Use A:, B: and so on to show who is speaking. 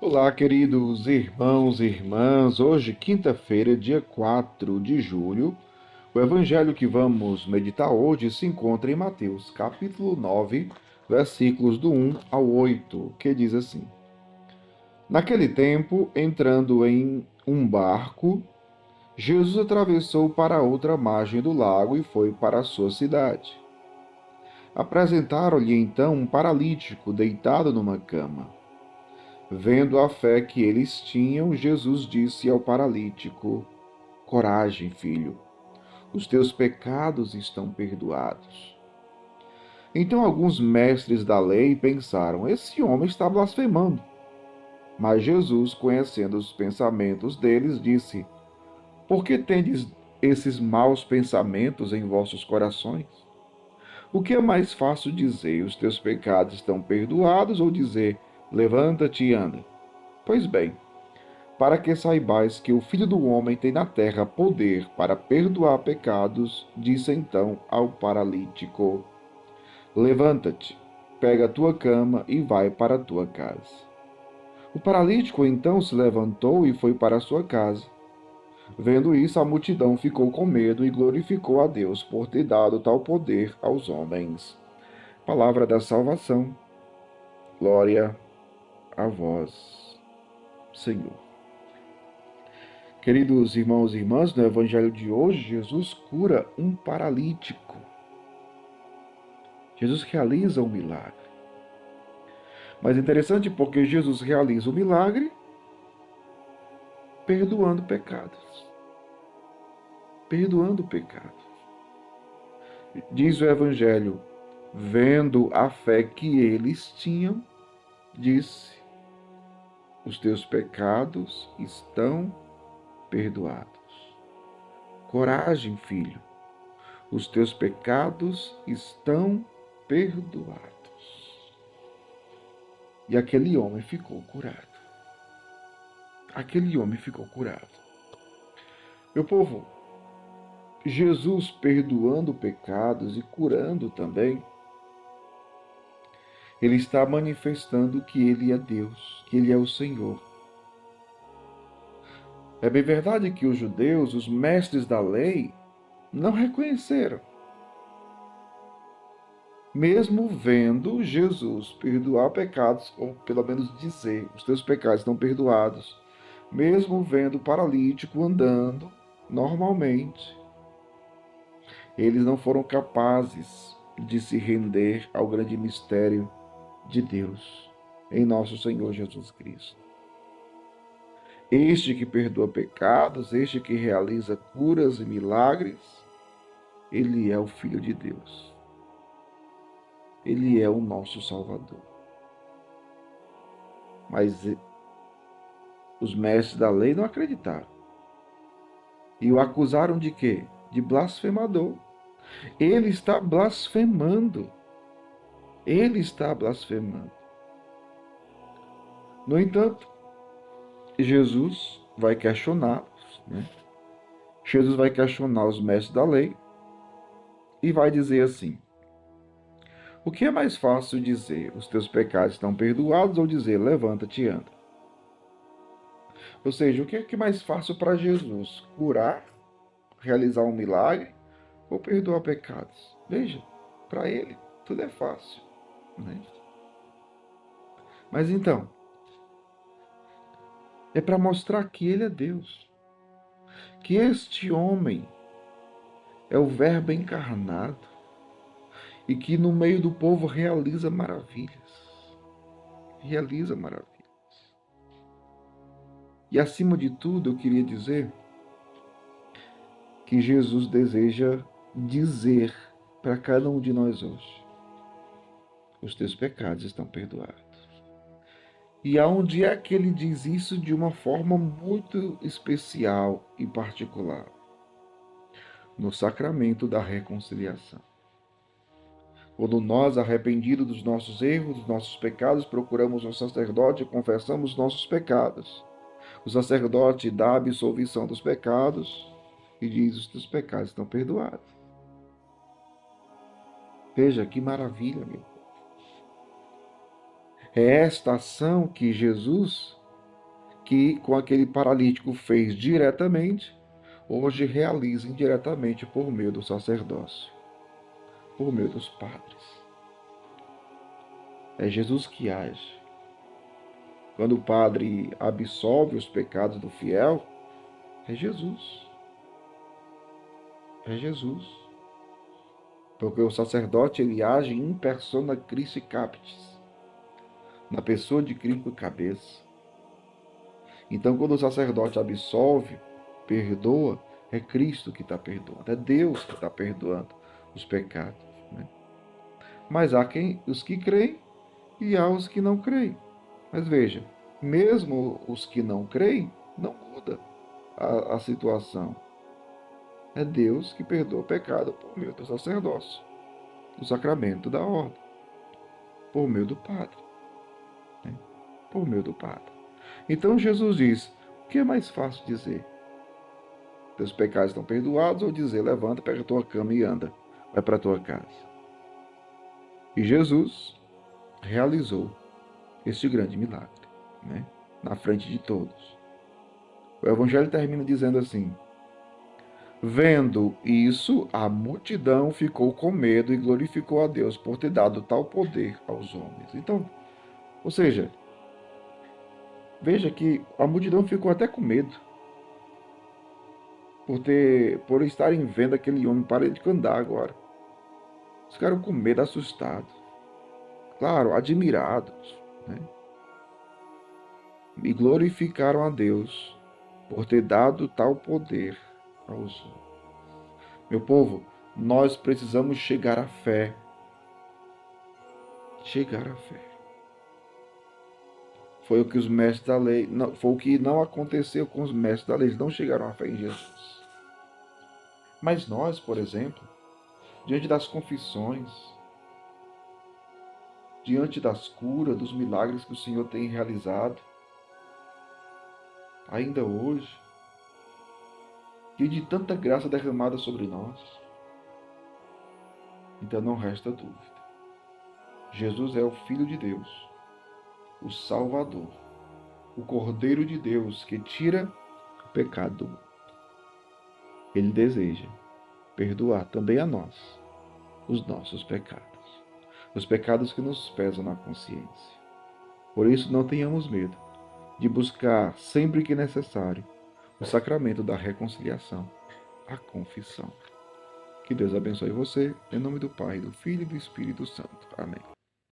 A: Olá, queridos irmãos e irmãs. Hoje, quinta-feira, dia 4 de julho, o evangelho que vamos meditar hoje se encontra em Mateus, capítulo 9, versículos do 1 ao 8, que diz assim: Naquele tempo, entrando em um barco, Jesus atravessou para a outra margem do lago e foi para a sua cidade. Apresentaram-lhe então um paralítico deitado numa cama. Vendo a fé que eles tinham, Jesus disse ao paralítico: Coragem, filho, os teus pecados estão perdoados. Então alguns mestres da lei pensaram: Esse homem está blasfemando. Mas Jesus, conhecendo os pensamentos deles, disse: Por que tendes esses maus pensamentos em vossos corações? O que é mais fácil dizer: Os teus pecados estão perdoados, ou dizer: Levanta-te e anda? Pois bem, para que saibais que o Filho do Homem tem na terra poder para perdoar pecados, disse então ao paralítico: Levanta-te, pega a tua cama e vai para a tua casa. O paralítico então se levantou e foi para a sua casa. Vendo isso, a multidão ficou com medo e glorificou a Deus por ter dado tal poder aos homens. Palavra da salvação. Glória a vós, Senhor. Queridos irmãos e irmãs, no evangelho de hoje, Jesus cura um paralítico. Jesus realiza um milagre. Mas é interessante porque Jesus realiza o milagre perdoando pecados. Perdoando pecados. Diz o evangelho, vendo a fé que eles tinham, disse: Os teus pecados estão perdoados. Coragem, filho, os teus pecados estão perdoados. E aquele homem ficou curado. Aquele homem ficou curado. Meu povo, Jesus perdoando pecados e curando também, ele está manifestando que ele é Deus, que ele é o Senhor. É bem verdade que os judeus, os mestres da lei, não reconheceram. Mesmo vendo Jesus perdoar pecados, ou pelo menos dizer, os teus pecados estão perdoados, mesmo vendo o paralítico andando normalmente, eles não foram capazes de se render ao grande mistério de Deus em nosso Senhor Jesus Cristo. Este que perdoa pecados, este que realiza curas e milagres, ele é o Filho de Deus. Ele é o nosso Salvador. Mas os mestres da lei não acreditaram. E o acusaram de quê? De blasfemador. Ele está blasfemando. Ele está blasfemando. No entanto, Jesus vai questioná-los, né? Jesus vai questionar os mestres da lei e vai dizer assim: O que é mais fácil dizer, os teus pecados estão perdoados, ou dizer, levanta-te e anda? Ou seja, o que é mais fácil para Jesus? Curar, realizar um milagre ou perdoar pecados? Veja, para ele tudo é fácil, né? Mas então, é para mostrar que ele é Deus, que este homem é o Verbo encarnado e que no meio do povo realiza maravilhas. Realiza maravilhas. E acima de tudo, eu queria dizer que Jesus deseja dizer para cada um de nós hoje: os teus pecados estão perdoados. E aonde é que ele diz isso de uma forma muito especial e particular? No sacramento da reconciliação. Quando nós, arrependidos dos nossos erros, dos nossos pecados, procuramos um sacerdote e confessamos nossos pecados, o sacerdote dá a absolvição dos pecados e diz: os teus pecados estão perdoados. Veja que maravilha, meu. É esta ação que Jesus que com aquele paralítico fez diretamente, hoje realiza indiretamente por meio do sacerdócio, por meio dos padres. É Jesus que age. Quando o padre absolve os pecados do fiel, é Jesus. É Jesus. Porque o sacerdote ele age in persona Christi Capitis, na pessoa de Cristo cabeça. Então, quando o sacerdote absolve, perdoa, é Cristo que está perdoando, é Deus que está perdoando os pecados. Né? Mas há os que creem e há os que não creem. Mas veja, mesmo os que não creem, não muda a situação. É Deus que perdoa o pecado por meio do sacerdócio, do sacramento da ordem, por meio do padre. Né? Por meio do padre. Então Jesus diz, o que é mais fácil dizer? Teus pecados estão perdoados, ou dizer, levanta, pega a tua cama e anda, vai para a tua casa. E Jesus realizou este grande milagre, né? Na frente de todos. O Evangelho termina dizendo assim, vendo isso, a multidão ficou com medo e glorificou a Deus por ter dado tal poder aos homens. Então, ou seja, veja que a multidão ficou até com medo por estarem vendo aquele homem paralítico andar agora. Eles ficaram com medo, assustados. Claro, admirados, né? E glorificaram a Deus por ter dado tal poder aos homens. Meu povo, nós precisamos chegar à fé. Chegar à fé. Foi o que os mestres da lei, foi o que não aconteceu com os mestres da lei, eles não chegaram à fé em Jesus. Mas nós, por exemplo, diante das confissões, diante das curas, dos milagres que o Senhor tem realizado, ainda hoje, e de tanta graça derramada sobre nós, então não resta dúvida. Jesus é o Filho de Deus, o Salvador, o Cordeiro de Deus que tira o pecado do mundo. Ele deseja perdoar também a nós os nossos pecados, os pecados que nos pesam na consciência. Por isso, não tenhamos medo de buscar, sempre que necessário, o sacramento da reconciliação, a confissão. Que Deus abençoe você, em nome do Pai, do Filho e do Espírito Santo. Amém.